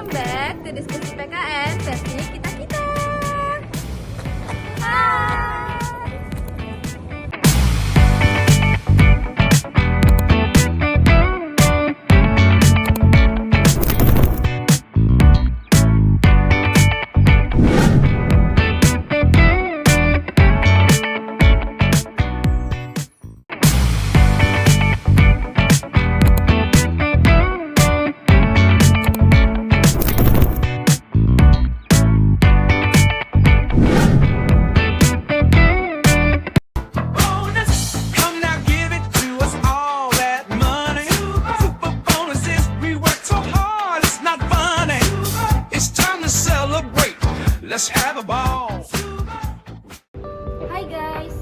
welcome back to Diskusi PKN versi kita-kita. Hai. Let's have a ball. Hai guys,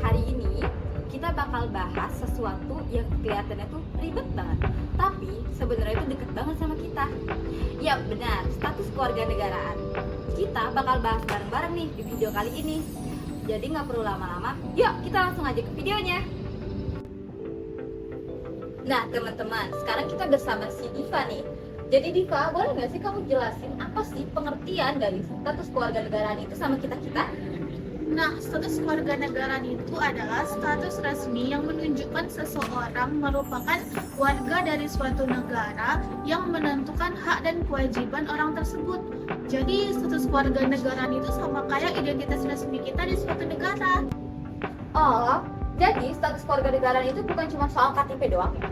hari ini kita bakal bahas sesuatu yang kelihatannya tuh ribet banget, tapi sebenarnya itu deket banget sama kita. Ya benar, status kewarganegaraan. Kita bakal bahas bareng-bareng nih di video kali ini. Jadi nggak perlu lama-lama, yuk kita langsung aja ke videonya. Nah teman-teman, sekarang kita bersama si Diva nih. Jadi Diva, boleh nggak sih kamu jelasin apa sih pengertian dari status kewarganegaraan itu sama kita-kita? Nah, status kewarganegaraan itu adalah status resmi yang menunjukkan seseorang merupakan warga dari suatu negara yang menentukan hak dan kewajiban orang tersebut. Jadi, status kewarganegaraan itu sama kayak identitas resmi kita di suatu negara. Oh, jadi status kewarganegaraan itu bukan cuma soal KTP doang ya?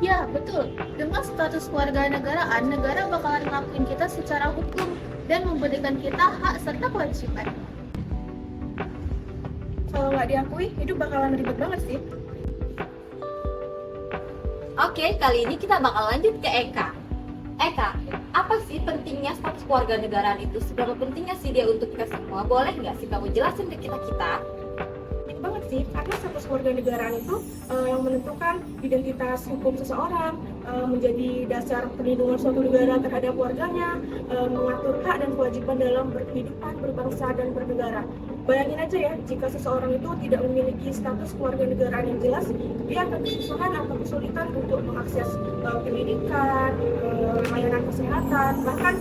Ya, betul. Dengan status kewarganegaraan, negara bakalan ngakuin kita secara hukum dan memberikan kita hak serta kewajiban. Kalau nggak diakui, hidup bakalan ribet banget sih. Oke, kali ini kita bakal lanjut ke Eka. Eka, apa sih pentingnya status kewarganegaraan itu? Seberapa pentingnya sih dia untuk kita semua? Boleh nggak sih kamu jelasin ke kita-kita? Itu banget sih, karena status kewarganegaraan itu yang menentukan identitas hukum seseorang, menjadi dasar perlindungan suatu negara terhadap warganya, mengatur hak dan kewajiban dalam berkehidupan, berbangsa, dan bernegara. Bayangin aja ya, jika seseorang itu tidak memiliki status kewarganegaraan yang jelas, dia akan kesusahan atau kesulitan untuk mengakses pendidikan, layanan kesehatan, bahkan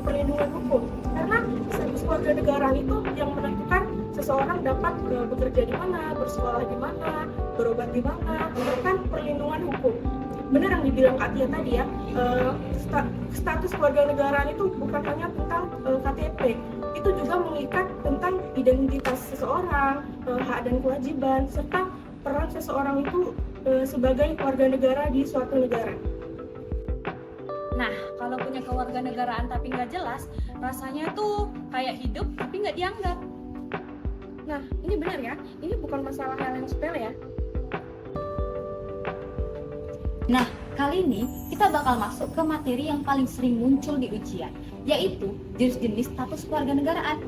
perlindungan hukum. Karena status kewarganegaraan itu yang menentukan seseorang dapat bekerja di mana, bersekolah di mana, berobat di mana, bahkan perlindungan hukum. Benar yang dibilang Kak Tia tadi ya, status kewarganegaraan itu bukan hanya tentang KTP, itu juga mengikat tentang identitas seseorang, hak dan kewajiban, serta peran seseorang itu sebagai warga negara di suatu negara. Nah, kalau punya kewarganegaraan tapi nggak jelas, rasanya tuh kayak hidup tapi nggak dianggap. Nah, ini benar ya, ini bukan masalah hal yang sepele ya. Nah, kali ini kita bakal masuk ke materi yang paling sering muncul di ujian, yaitu jenis-jenis status kewarganegaraan.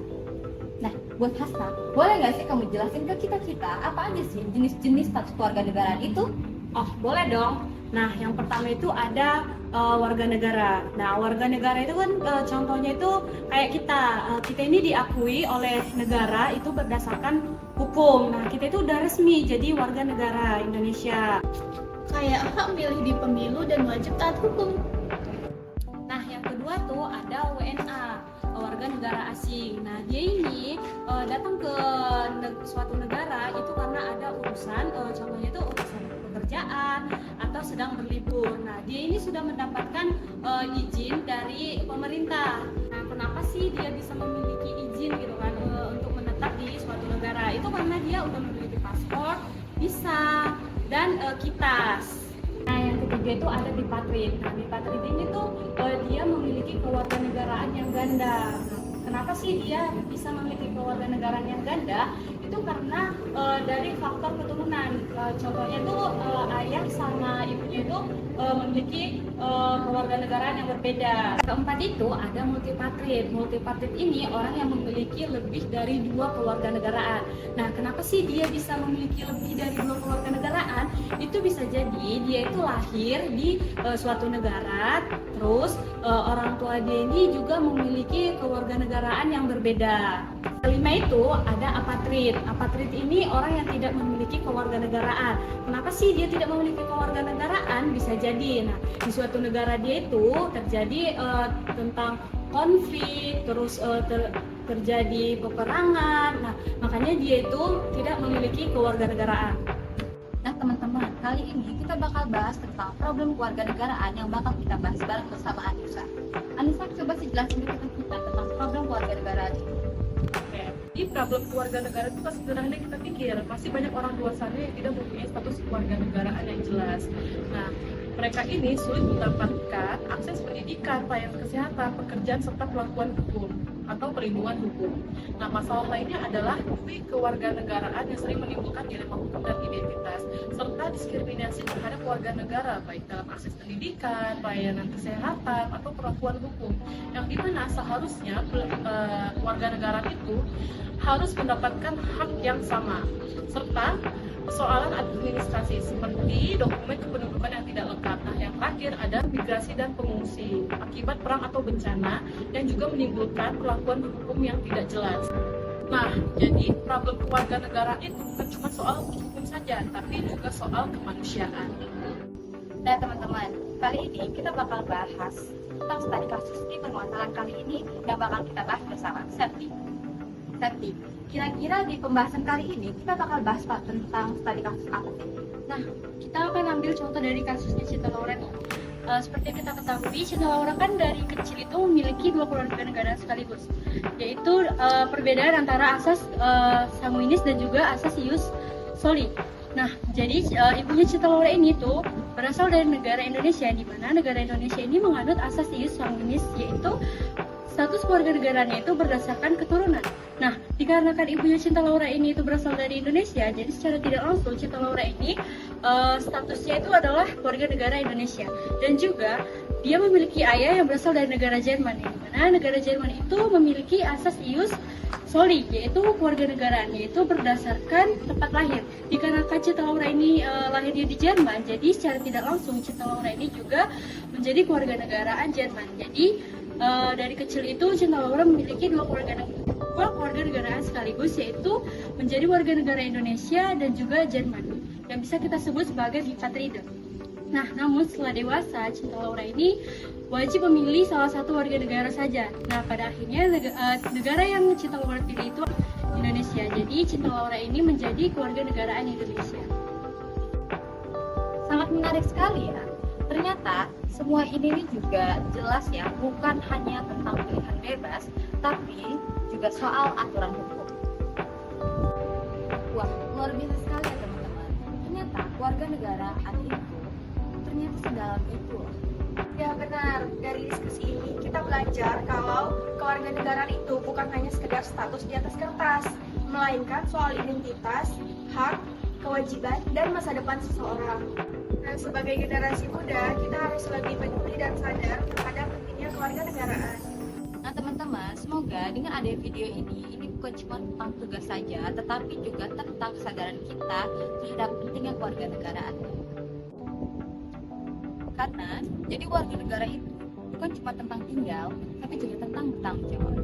Nah, buat Hasta, boleh nggak sih kamu jelasin ke kita-kita apa aja sih jenis-jenis status kewarganegaraan itu? Oh, boleh dong. Nah, yang pertama itu ada warga negara. Nah, warga negara itu kan contohnya itu kayak kita. Kita ini diakui oleh negara itu berdasarkan hukum. Nah, kita itu udah resmi jadi warga negara Indonesia. Kayak hak milih di pemilu dan wajib taat hukum. Nah, yang kedua tuh ada WNA, warga negara asing. Nah, dia ini datang ke suatu negara itu karena ada urusan, contohnya itu urusan pekerjaan atau sedang berlibur. Nah, dia ini sudah mendapatkan izin dari pemerintah. Nah, kenapa sih dia bisa memiliki izin gitu kan untuk menetap di suatu negara? Itu karena dia udah memiliki paspor, visa, dan kitas. Nah, yang ketiga itu ada dipatrid. Nah, dipatrid ini tuh dia memiliki kewarganegaraan yang ganda. Nah, kenapa sih dia bisa memiliki kewarganegaraan yang ganda? Itu karena dari faktor keturunan. Contohnya tuh ayah sama ibunya itu memiliki kewarganegaraan yang berbeda. Keempat itu ada multipatrid. Multipatrid ini orang yang memiliki lebih dari 2 kewarganegaraan. Nah, kenapa sih dia bisa memiliki lebih dari 2 kewarganegaraan? Itu bisa jadi dia itu lahir di suatu negara, terus orang tua dia ini juga memiliki kewarganegaraan yang berbeda. Kelima itu ada apatrid. Apatrid ini orang yang tidak memiliki kewarganegaraan. Kenapa sih dia tidak memiliki kewarganegaraan? Bisa jadi, nah di suatu negara dia itu terjadi tentang konflik, terus terjadi peperangan. Nah makanya dia itu tidak memiliki kewarganegaraan. Nah teman-teman, kali ini kita bakal bahas tentang problem kewarganegaraan yang bakal kita bahas bareng bersama Anissa. Anissa, coba sih jelasin ke kita tentang problem kewarganegaraan itu. Oke, jadi problem keluarga negara itu kan sederhana kita pikir. Masih banyak orang luar sana yang tidak mempunyai status keluarga negaraan yang jelas. Nah, mereka ini sulit mendapatkan akses pendidikan, pelayanan kesehatan, pekerjaan, serta perlakuan hukum atau perlindungan hukum. Nah, masalah lainnya adalah konflik kewarganegaraan yang sering menimbulkan dilema hukum dan identitas, serta diskriminasi terhadap warga negara, baik dalam akses pendidikan, pelayanan kesehatan, atau perlakuan hukum. Yang dimana seharusnya warga negara itu harus mendapatkan hak yang sama, serta persoalan administrasi seperti dokumen kependudukan yang tidak lengkap. Nah, yang terakhir ada migrasi dan pengungsi akibat perang atau bencana yang juga menimbulkan perlakuan hukum yang tidak jelas. Nah, jadi problem kewarganegaraan itu bukan cuma soal hukum saja, tapi juga soal kemanusiaan. Nah teman-teman, kali ini kita bakal bahas tentang studi kasus di permasalahan kali ini yang bakal kita bahas bersama Septi. Kira-kira di pembahasan kali ini kita bakal bahas tentang studi kasus apa? Nah, kita akan ambil contoh dari kasusnya Cinta Laura nih. Seperti yang kita ketahui, Cinta Laura kan dari kecil itu memiliki dua keluarga negara sekaligus, yaitu perbedaan antara asas sanguinis dan juga asas ius soli. Nah, jadi ibunya Cinta Laura ini tuh berasal dari negara Indonesia, di mana negara Indonesia ini menganut asas ius sanguinis, yaitu status keluarga negaranya itu berdasarkan keturunan. Nah, dikarenakan ibunya Cinta Laura ini itu berasal dari Indonesia, jadi secara tidak langsung Cinta Laura ini statusnya itu adalah keluarga negara Indonesia. Dan juga dia memiliki ayah yang berasal dari negara Jerman, di mana negara Jerman itu memiliki asas ius soli, yaitu keluarga negaraan, yaitu berdasarkan tempat lahir. Dikarenakan Cinta Laura ini lahirnya di Jerman, jadi secara tidak langsung Cinta Laura ini juga menjadi keluarga negaraan Jerman. Jadi dari kecil itu Cinta Laura memiliki dua keluarga negaraan sekaligus, yaitu menjadi warga negara Indonesia dan juga Jerman, yang bisa kita sebut sebagai bipatride. Nah, namun setelah dewasa, Cinta Laura ini wajib memilih salah satu warga negara saja. Nah, pada akhirnya negara yang Cinta Laura pilih itu Indonesia. Jadi Cinta Laura ini menjadi keluarga negaraan Indonesia. Sangat menarik sekali ya. Ternyata semua ini juga jelas ya, bukan hanya tentang pilihan bebas, tapi juga soal aturan hukum. Wah, luar biasa sekali ya teman-teman. Ternyata keluarga negaraan itu ternyata sedalam itu loh. Ya benar, dari diskusi ini kita belajar kalau kewarganegaraan itu bukan hanya sekedar status di atas kertas, melainkan soal identitas, hak, kewajiban, dan masa depan seseorang. Dan sebagai generasi muda, kita harus lebih peduli dan sadar terhadap pentingnya kewarganegaraan. Nah teman-teman, semoga dengan ada video ini bukan cuma tentang tugas saja, tetapi juga tentang kesadaran kita terhadap pentingnya kewarganegaraan. Karena jadi warga negara itu bukan cuma tentang tinggal, tapi juga tentang bertanggung jawab.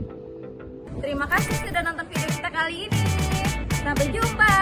Terima kasih sudah nonton video kita kali ini. Sampai jumpa.